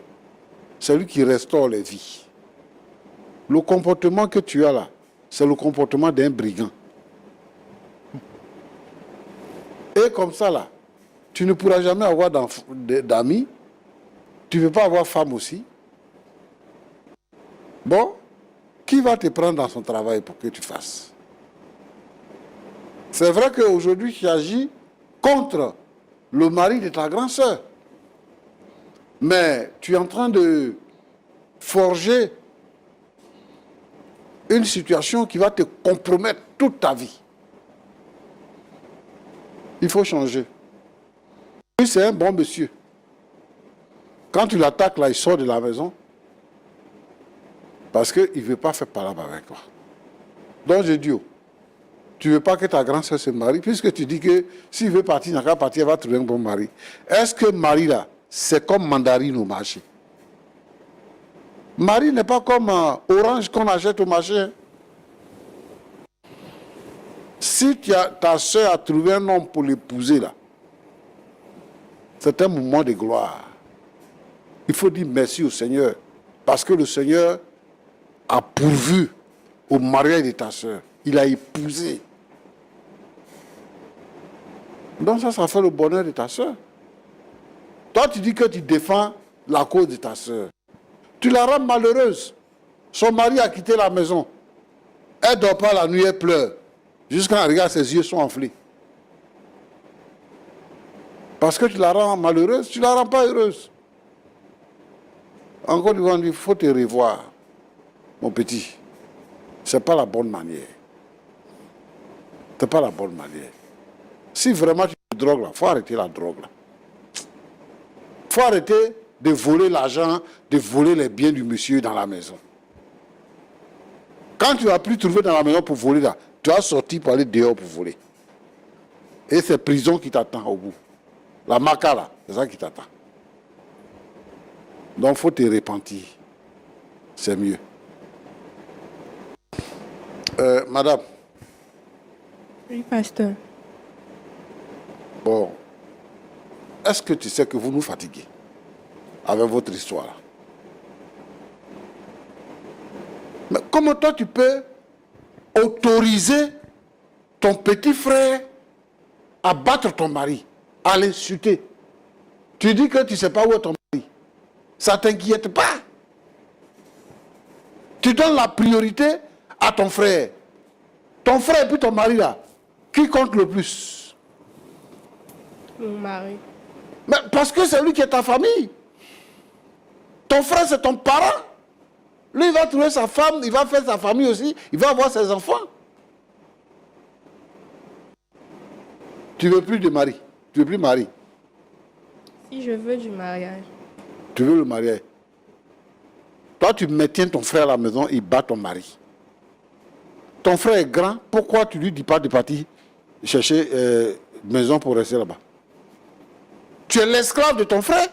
C'est lui qui restaure les vies. Le comportement que tu as là, c'est le comportement d'un brigand. Et comme ça là, tu ne pourras jamais avoir d'amis. Tu ne peux pas avoir femme aussi. Bon, qui va te prendre dans son travail pour que tu fasses? C'est vrai qu'aujourd'hui, tu agis contre le mari de ta grande sœur. Mais tu es en train de forger une situation qui va te compromettre toute ta vie. Il faut changer. Lui, c'est un bon monsieur. Quand tu l'attaques, là, il sort de la maison parce qu'il ne veut pas faire palabre avec toi. Donc, je dis, tu ne veux pas que ta grande soeur se marie, puisque tu dis que s'il veut partir, il n'a qu'à partir, il va trouver un bon mari. Est-ce que mari, là, c'est comme mandarine au marché? Mari n'est pas comme orange qu'on achète au marché. Si Si ta soeur a trouvé un homme pour l'épouser, là, c'est un moment de gloire. Il faut dire merci au Seigneur. Parce que le Seigneur a pourvu au mariage de ta soeur. Il a épousé. Donc ça fait le bonheur de ta soeur. Toi, tu dis que tu défends la cause de ta soeur. Tu la rends malheureuse. Son mari a quitté la maison. Elle ne dort pas la nuit, elle pleure. Jusqu'à elle regarde, ses yeux sont enflés. Parce que tu la rends malheureuse, tu ne la rends pas heureuse. Encore une fois, il faut te revoir, mon petit. Ce n'est pas la bonne manière. Ce n'est pas la bonne manière. Si vraiment tu te drogues là, il faut arrêter la drogue là. Il faut arrêter de voler l'argent, de voler les biens du monsieur dans la maison. Quand tu ne vas plus trouver dans la maison pour voler là, tu vas sortir pour aller dehors pour voler. Et c'est prison qui t'attend au bout. La maca là, c'est ça qui t'attend. Donc il faut te repentir. C'est mieux. Madame. Oui, pasteur. Bon. Est-ce que tu sais que vous nous fatiguez avec votre histoire là? Mais comment toi tu peux autoriser ton petit frère à battre ton mari, à l'insulter? Tu dis que tu ne sais pas où est ton mari. Ça ne t'inquiète pas. Tu donnes la priorité à ton frère. Ton frère et puis ton mari là, qui compte le plus? Mon mari. Mais parce que c'est lui qui est ta famille. Ton frère c'est ton parent. Lui il va trouver sa femme, il va faire sa famille aussi, il va avoir ses enfants. Tu ne veux plus de mari. Tu ne veux plus mari. Si je veux du mariage. Tu veux le mariage. Toi, tu maintiens ton frère à la maison, il bat ton mari. Ton frère est grand, pourquoi tu lui dis pas de partir chercher une maison pour rester là-bas? Tu es l'esclave de ton frère.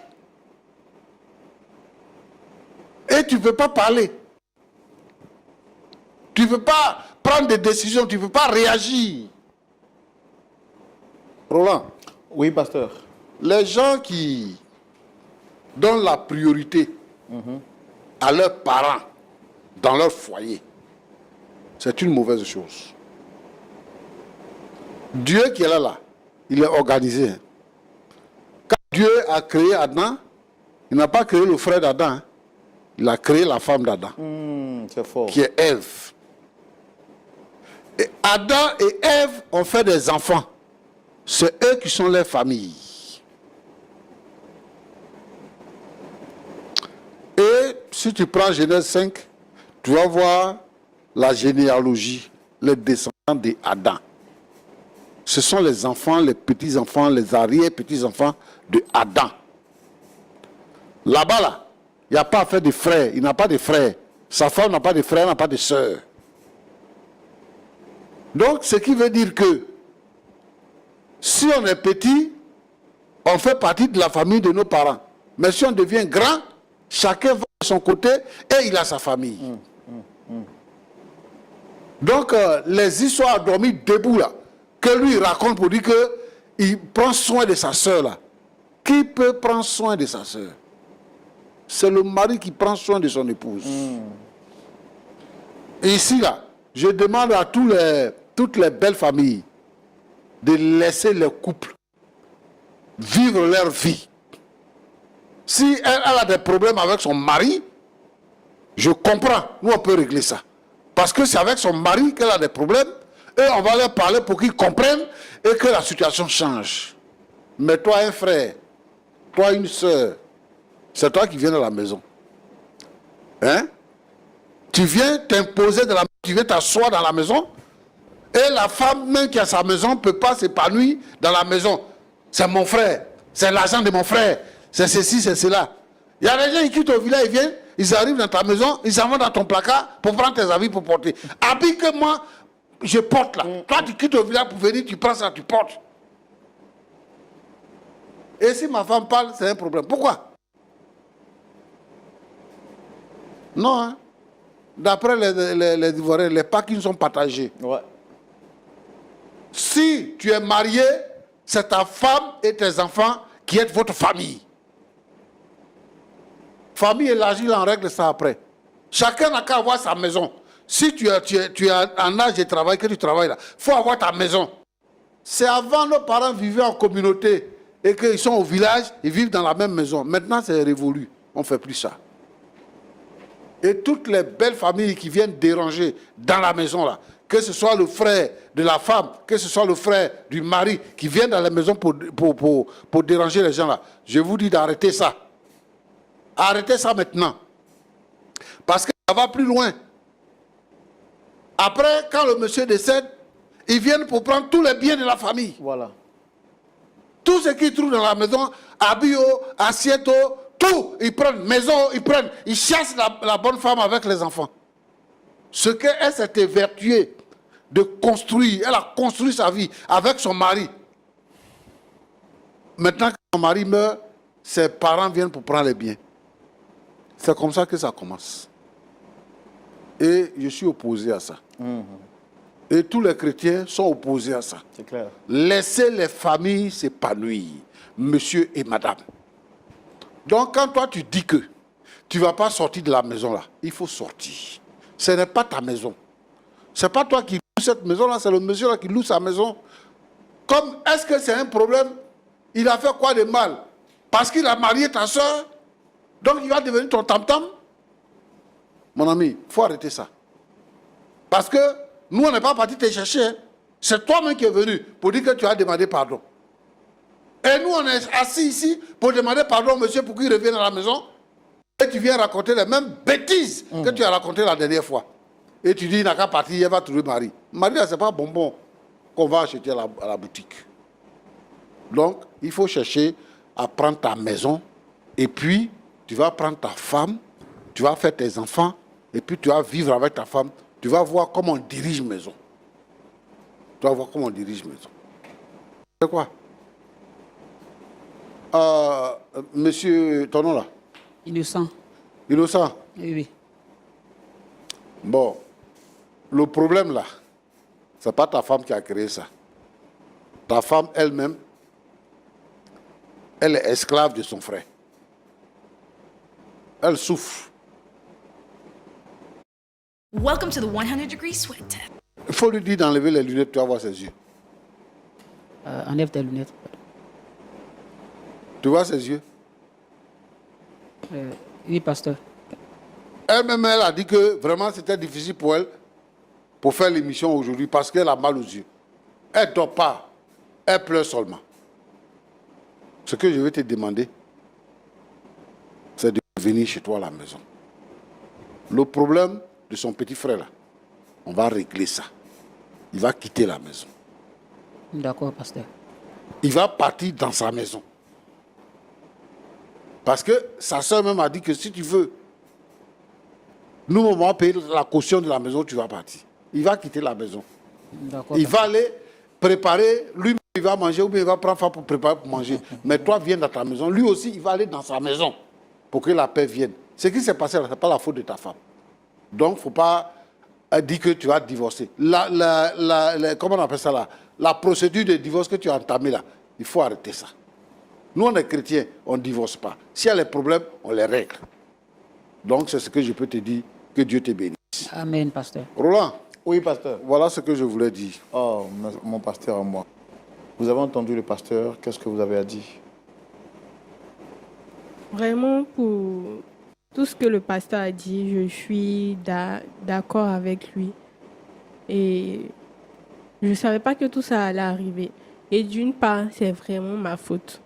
Et tu ne peux pas parler. Tu ne peux pas prendre des décisions, tu ne peux pas réagir. Roland. Oui, pasteur. Les gens qui donnent la priorité à leurs parents dans leur foyer, c'est une mauvaise chose. Dieu qui est là, il est organisé. Hein. Quand Dieu a créé Adam, il n'a pas créé le frère d'Adam, hein. Il a créé la femme d'Adam, C'est fort. qui est Ève. Et Adam et Ève ont fait des enfants. C'est eux qui sont leurs familles. Et si tu prends Genèse 5, tu vas voir la généalogie, les descendants d'Adam. Ce sont les enfants, les petits-enfants, les arrière-petits-enfants de Adam. Là-bas, là, il n'y a pas à faire de frères, il n'a pas de frères. Sa femme n'a pas de frères, n'a pas de sœurs. Donc, ce qui veut dire que si on est petit, on fait partie de la famille de nos parents. Mais si on devient grand, chacun va de son côté et il a sa famille. Donc, les histoires dormies debout là, que lui raconte pour dire qu'il prend soin de sa soeur là. Qui peut prendre soin de sa soeur? C'est le mari qui prend soin de son épouse. Et ici là, je demande à toutes les belles familles de laisser les couples vivre leur vie. Si elle a des problèmes avec son mari, je comprends, nous on peut régler ça. Parce que c'est avec son mari qu'elle a des problèmes, et on va leur parler pour qu'ils comprennent et que la situation change. Mais toi un frère, toi une soeur, c'est toi qui viens de la maison. Hein? Tu viens t'imposer de la maison, tu viens t'asseoir dans la maison, et la femme même qui a sa maison ne peut pas s'épanouir dans la maison. C'est mon frère, c'est l'argent de mon frère, c'est ceci, c'est cela. Il y a des gens qui quittent au village, ils viennent, ils arrivent dans ta maison, ils s'en vont dans ton placard pour prendre tes habits pour porter. Habits que moi, je porte là. Toi, tu quittes au village pour venir, tu prends ça, tu portes. Et si ma femme parle, c'est un problème. Pourquoi? Non, hein. D'après les Ivoiriens, les parkings sont partagés. Ouais. Si tu es marié, c'est ta femme et tes enfants qui êtes votre famille. Famille élargie, là, on règle ça après. Chacun n'a qu'à avoir sa maison. Si tu es en âge de travail, que tu travailles là, il faut avoir ta maison. C'est avant, nos parents vivaient en communauté et qu'ils sont au village, ils vivent dans la même maison. Maintenant, c'est révolu. On ne fait plus ça. Et toutes les belles familles qui viennent déranger dans la maison là, que ce soit le frère de la femme, que ce soit le frère du mari qui viennent dans la maison pour déranger les gens là, je vous dis d'arrêter ça. Arrêtez ça maintenant. Parce que ça va plus loin. Après, quand le monsieur décède, ils viennent pour prendre tous les biens de la famille. Voilà. Tout ce qu'ils trouvent dans la maison, habits, assiettes, tout, ils prennent, maison, ils chassent la bonne femme avec les enfants. Ce qu'elle s'est évertuée de construire, elle a construit sa vie avec son mari. Maintenant que son mari meurt, ses parents viennent pour prendre les biens. C'est comme ça que ça commence. Et je suis opposé à ça. Et tous les chrétiens sont opposés à ça. C'est clair. Laissez les familles s'épanouir, monsieur et madame. Donc quand toi tu dis que tu ne vas pas sortir de la maison là, il faut sortir. Ce n'est pas ta maison. Ce n'est pas toi qui loue cette maison là, c'est le monsieur là qui loue sa maison. Comme est-ce que c'est un problème? Il a fait quoi de mal? Parce qu'il a marié ta soeur, donc il va devenir ton tam-tam? Mon ami, il faut arrêter ça. Parce que nous, on n'est pas parti te chercher. Hein. C'est toi-même qui es venu pour dire que tu as demandé pardon. Et nous, on est assis ici pour demander pardon au monsieur pour qu'il revienne à la maison. Et tu viens raconter les mêmes bêtises que tu as racontées la dernière fois. Et tu dis, il n'a qu'à partir, il va trouver Marie. Marie, ce n'est pas bonbon qu'on va acheter à la boutique. Donc, il faut chercher à prendre ta maison. Et puis, tu vas prendre ta femme, tu vas faire tes enfants. Et puis, tu vas vivre avec ta femme. Tu vas voir comment on dirige maison. Tu vas voir comment on dirige maison. C'est quoi? Monsieur, ton nom là? Innocent. Innocent? Oui, oui. Bon, le problème là, ce n'est pas ta femme qui a créé ça. Ta femme elle-même, elle est esclave de son frère. Elle souffre. Welcome to the 100-degree sweat test. Il faut lui dire d'enlever les lunettes, tu vas voir ses yeux. Enlève tes lunettes. Tu vois ses yeux? Oui, pasteur. Elle-même, elle a dit que vraiment c'était difficile pour elle pour faire l'émission aujourd'hui parce qu'elle a mal aux yeux. Elle ne dort pas. Elle pleure seulement. Ce que je vais te demander, c'est de venir chez toi à la maison. Le problème de son petit frère, là, on va régler ça. Il va quitter la maison. D'accord, pasteur. Il va partir dans sa maison. Parce que sa soeur même a dit que si tu veux, nous, on va payer la caution de la maison, tu vas partir. Il va quitter la maison. D'accord. Il va aller préparer, lui, il va manger ou bien il va prendre femme pour préparer pour manger. Mais toi, viens dans ta maison. Lui aussi, il va aller dans sa maison pour que la paix vienne. Ce qui s'est passé là, ce n'est pas la faute de ta femme. Donc, il ne faut pas dire que tu vas divorcer. Comment on appelle ça là? La procédure de divorce que tu as entamée là, il faut arrêter ça. Nous, on est chrétiens, on ne divorce pas. S'il y a des problèmes, on les règle. Donc, c'est ce que je peux te dire. Que Dieu te bénisse. Amen, pasteur. Roland, Oui, pasteur. voilà ce que je voulais dire. Oh, mon pasteur à moi. Vous avez entendu le pasteur, qu'est-ce que vous avez à dire? Vraiment, pour tout ce que le pasteur a dit, je suis d'accord avec lui. Et je ne savais pas que tout ça allait arriver. Et d'une part, c'est vraiment ma faute.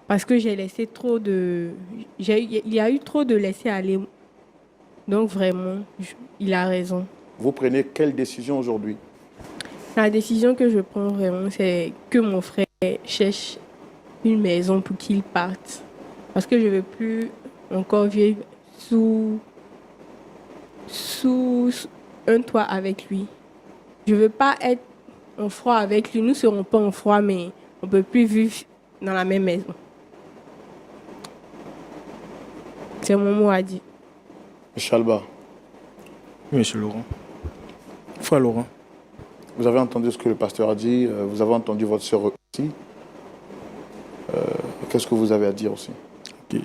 Parce que j'ai laissé trop de... Il y a eu trop de laisser aller. Donc vraiment, il a raison. Vous prenez quelle décision aujourd'hui? La décision que je prends vraiment, c'est que mon frère cherche une maison pour qu'il parte. Parce que je ne veux plus encore vivre sous un toit avec lui. Je ne veux pas être en froid avec lui. Nous ne serons pas en froid, mais on ne peut plus vivre dans la même maison. C'est mon mot à dire. Monsieur Alba. Oui, monsieur Laurent. Frère Laurent, Vous avez entendu ce que le pasteur a dit, vous avez entendu votre sœur aussi. Qu'est-ce que vous avez à dire aussi? Ok.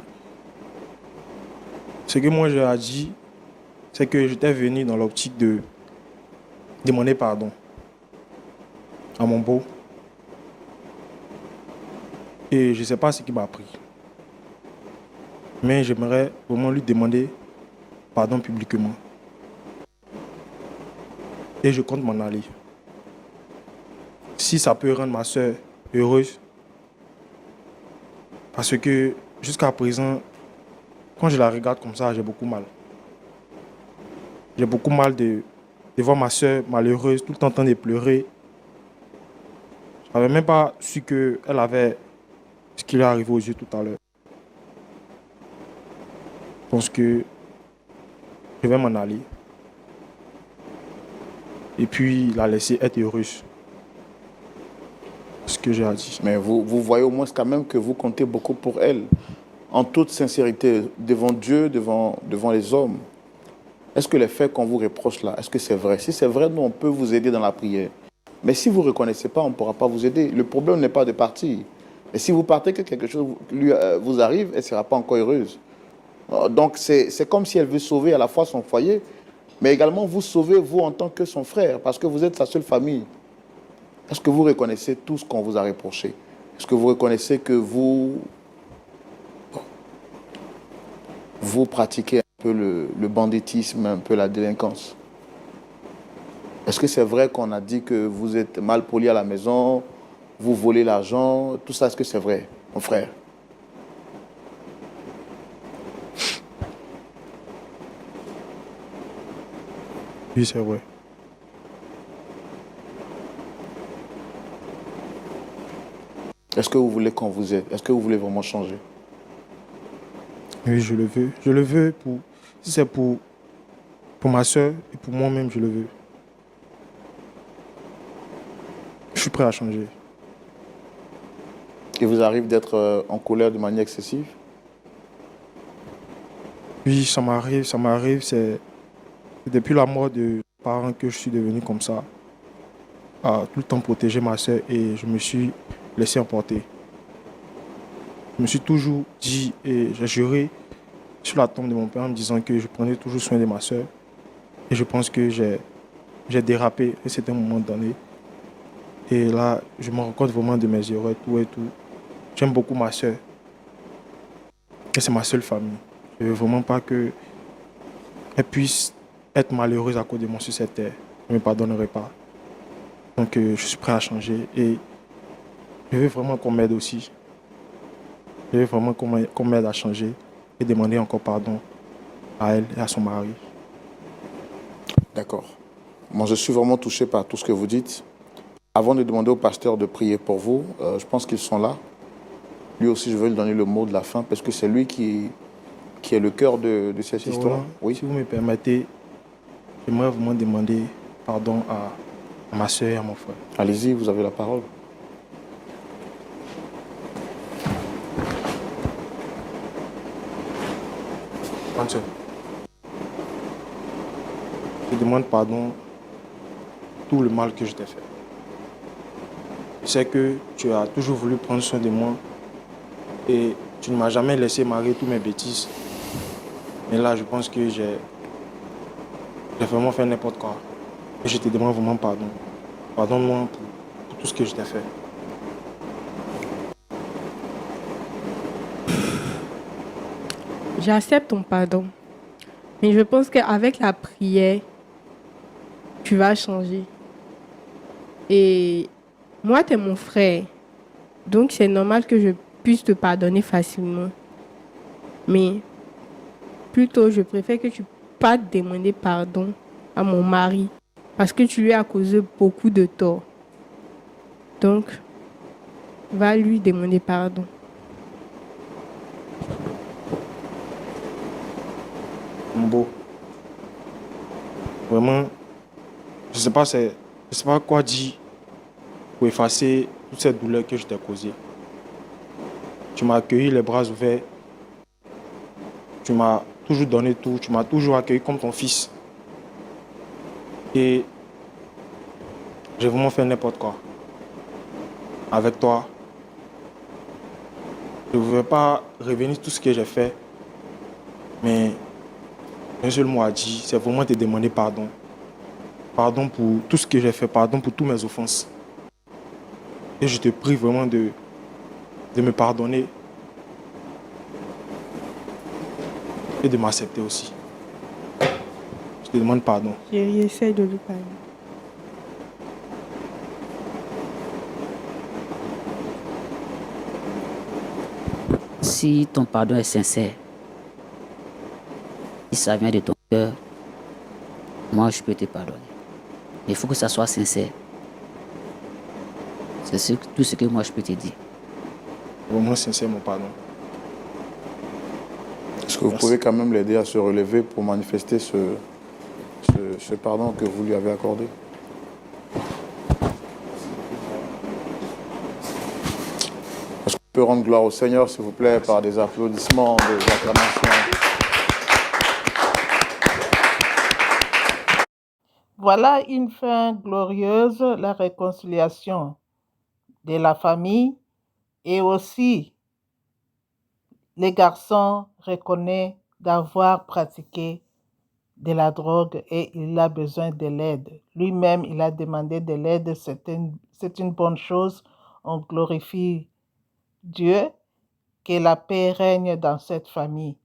Ce que moi j'ai à dire, c'est que j'étais venu dans l'optique de demander pardon à mon beau. Et je ne sais pas ce qui m'a pris. Mais j'aimerais vraiment lui demander pardon publiquement. Et je compte m'en aller. Si ça peut rendre ma soeur heureuse. Parce que jusqu'à présent, quand je la regarde comme ça, j'ai beaucoup mal. J'ai beaucoup mal de voir ma soeur malheureuse, tout le temps en train de pleurer. Je n'avais même pas su qu'elle avait ce qui lui est arrivé aux yeux tout à l'heure. Je pense que je vais m'en aller. Et puis la laisser être heureuse. Ce que j'ai à dire. Mais vous voyez au moins quand même que vous comptez beaucoup pour elle. En toute sincérité, devant Dieu, devant les hommes. Est-ce que les faits qu'on vous reproche là, est-ce que c'est vrai? Si c'est vrai, nous, on peut vous aider dans la prière. Mais si vous ne reconnaissez pas, on ne pourra pas vous aider. Le problème n'est pas de partir. Et si vous partez, que quelque chose vous arrive, elle ne sera pas encore heureuse. Donc, c'est comme si elle veut sauver à la fois son foyer, mais également vous sauver, vous, en tant que son frère, parce que vous êtes sa seule famille. Est-ce que vous reconnaissez tout ce qu'on vous a reproché? Est-ce que vous reconnaissez que vous pratiquez un peu le banditisme, un peu la délinquance? Est-ce que c'est vrai qu'on a dit que vous êtes mal poli à la maison, vous volez l'argent, tout ça, est-ce que c'est vrai, mon frère? Oui, c'est vrai. Est-ce que vous voulez qu'on vous aide? Est-ce que vous voulez vraiment changer? Oui, je le veux. Je le veux si c'est pour ma soeur et pour moi-même, je le veux. Je suis prêt à changer. Il vous arrive d'être en colère de manière excessive? Oui, ça m'arrive. C'est depuis la mort de parents que je suis devenu comme ça. À tout le temps protéger ma soeur et je me suis laissé emporter. Je me suis toujours dit et j'ai juré sur la tombe de mon père en me disant que je prenais toujours soin de ma soeur. Et je pense que j'ai dérapé à un certain moment donné. Et là, je me rends compte vraiment de mes erreurs, tout et tout. J'aime beaucoup ma soeur. Et c'est ma seule famille. Je ne veux vraiment pas qu'elle puisse être malheureuse à cause de moi sur cette terre. Je ne me pardonnerai pas. Donc je suis prêt à changer et je veux vraiment qu'on m'aide aussi. Je veux vraiment qu'on m'aide à changer et demander encore pardon à elle et à son mari. D'accord. Moi, je suis vraiment touché par tout ce que vous dites. Avant de demander au pasteur de prier pour vous, je pense qu'ils sont là. Lui aussi, je vais lui donner le mot de la fin parce que c'est lui qui est le cœur de cette histoire. Oui. Si vous me permettez, j'aimerais vraiment demander pardon à ma soeur et à mon frère. Allez-y, vous avez la parole. Je demande pardon pour tout le mal que je t'ai fait. Je sais que tu as toujours voulu prendre soin de moi et tu ne m'as jamais laissé marrer toutes mes bêtises. Mais là, je pense que j'ai vraiment fait n'importe quoi. Et je te demande vraiment pardon. Pardonne-moi pour tout ce que je t'ai fait. J'accepte ton pardon. Mais je pense qu'avec la prière, tu vas changer. Et moi, tu es mon frère. Donc, c'est normal que je puisse te pardonner facilement. Mais plutôt, je préfère que tu pas demander pardon à mon mari. Parce que tu lui as causé beaucoup de tort. Donc, va lui demander pardon. Beau. Vraiment, je sais pas quoi dire pour effacer toute cette douleur que je t'ai causée. Tu m'as accueilli les bras ouverts. Tu m'as toujours donné tout. Tu m'as toujours accueilli comme ton fils. Et J'ai vraiment fait n'importe quoi. Avec toi, je ne veux pas revenir sur tout ce que j'ai fait, mais un seul mot à dire, c'est vraiment te demander pardon. Pardon pour tout ce que j'ai fait, pardon pour toutes mes offenses. Et je te prie vraiment de me pardonner et de m'accepter aussi. Je te demande pardon. Chérie, essaie de lui parler. Si ton pardon est sincère, si ça vient de ton cœur, moi je peux te pardonner. Il faut que ça soit sincère. C'est tout ce que moi je peux te dire. Vraiment sincère, mon pardon. Est-ce que vous pouvez quand même l'aider à se relever pour manifester ce pardon que vous lui avez accordé? Est-ce qu'on peut rendre gloire au Seigneur, s'il vous plaît, par des applaudissements, des acclamations? Voilà une fin glorieuse, la réconciliation de la famille et aussi les garçons reconnaissent d'avoir pratiqué de la drogue et il a besoin de l'aide. Lui-même, il a demandé de l'aide, c'est une bonne chose. On glorifie Dieu, que la paix règne dans cette famille.